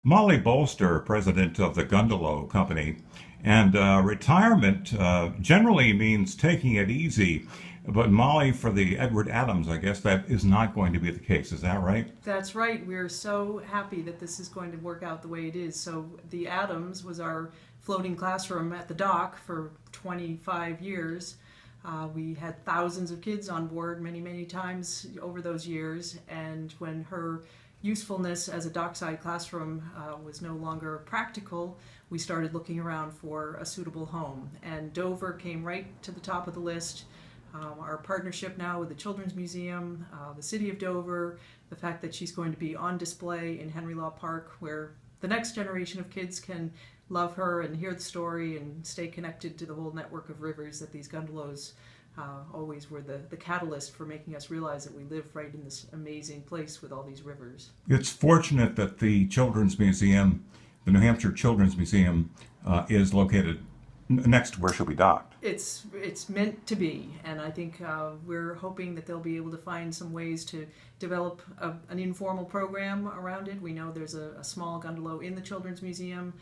Molly Bolster, president of the Gundalow Company, and retirement generally means taking it easy. But Molly, for the Edward Adams, I guess that is not going to be the case. Is that right? That's right. We're so happy that this is going to work out the way it is. So the Adams was our floating classroom at the dock for 25 years. We had thousands of kids on board many, many times over those years. And when her usefulness as a dockside classroom was no longer practical, we started looking around for a suitable home. And Dover came right to the top of the list. Our partnership now with the Children's Museum, the City of Dover, the fact that she's going to be on display in Henry Law Park, where the next generation of kids can love her and hear the story and stay connected to the whole network of rivers that these Gundalows always were the catalyst for making us realize that we live right in this amazing place with all these rivers. It's fortunate that the Children's Museum, the New Hampshire Children's Museum, is located next to where she'll be docked. It's meant to be, and I think we're hoping that they'll be able to find some ways to develop an informal program around it. We know there's a small Gundalow in the Children's Museum.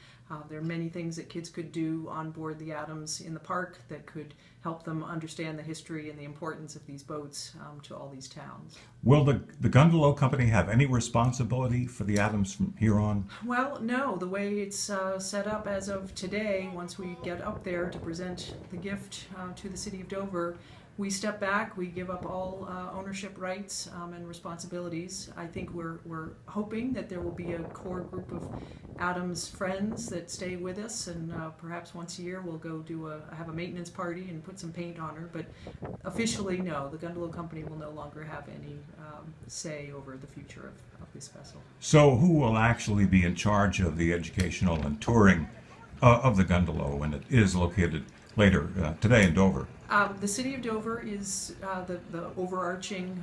There are many things that kids could do on board the Adams in the park that could help them understand the history and the importance of these boats to all these towns. Will the Gundalow Company have any responsibility for the Adams from here on? Well, no. The way it's set up as of today, once we get up there to present the gift to the City of Dover, we step back, we give up all ownership rights and responsibilities. I think we're hoping that there will be a core group of Adams friends that stay with us, and perhaps once a year we'll go have a maintenance party and put some paint on her. But officially, no, the Gundalow Company will no longer have any say over the future of this vessel. So who will actually be in charge of the educational and touring of the Gundalow when it is located later today in Dover? The City of Dover is the overarching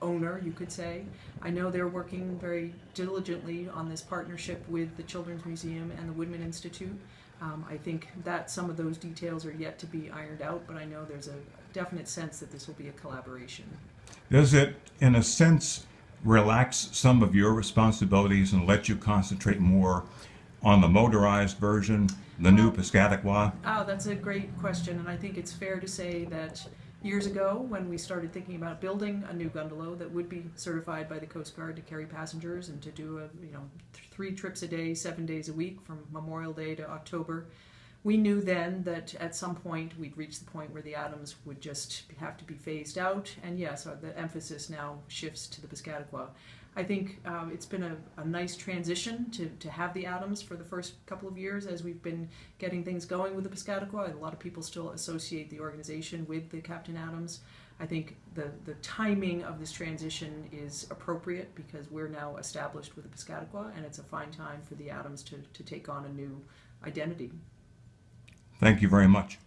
owner, you could say. I know they're working very diligently on this partnership with the Children's Museum and the Woodman Institute. I think that some of those details are yet to be ironed out, but I know there's a definite sense that this will be a collaboration. Does it, in a sense, relax some of your responsibilities and let you concentrate more on the motorized version, the new Piscataqua? Oh, that's a great question, and I think it's fair to say that years ago, when we started thinking about building a new Gundalow that would be certified by the Coast Guard to carry passengers and to do 3 trips a day, 7 days a week from Memorial Day to October, we knew then that at some point we'd reach the point where the Adams would just have to be phased out, and yes, the emphasis now shifts to the Piscataqua. I think it's been a nice transition to have the Adams for the first couple of years as we've been getting things going with the Piscataqua. A lot of people still associate the organization with the Captain Adams. I think the timing of this transition is appropriate because we're now established with the Piscataqua, and it's a fine time for the Adams to take on a new identity. Thank you very much.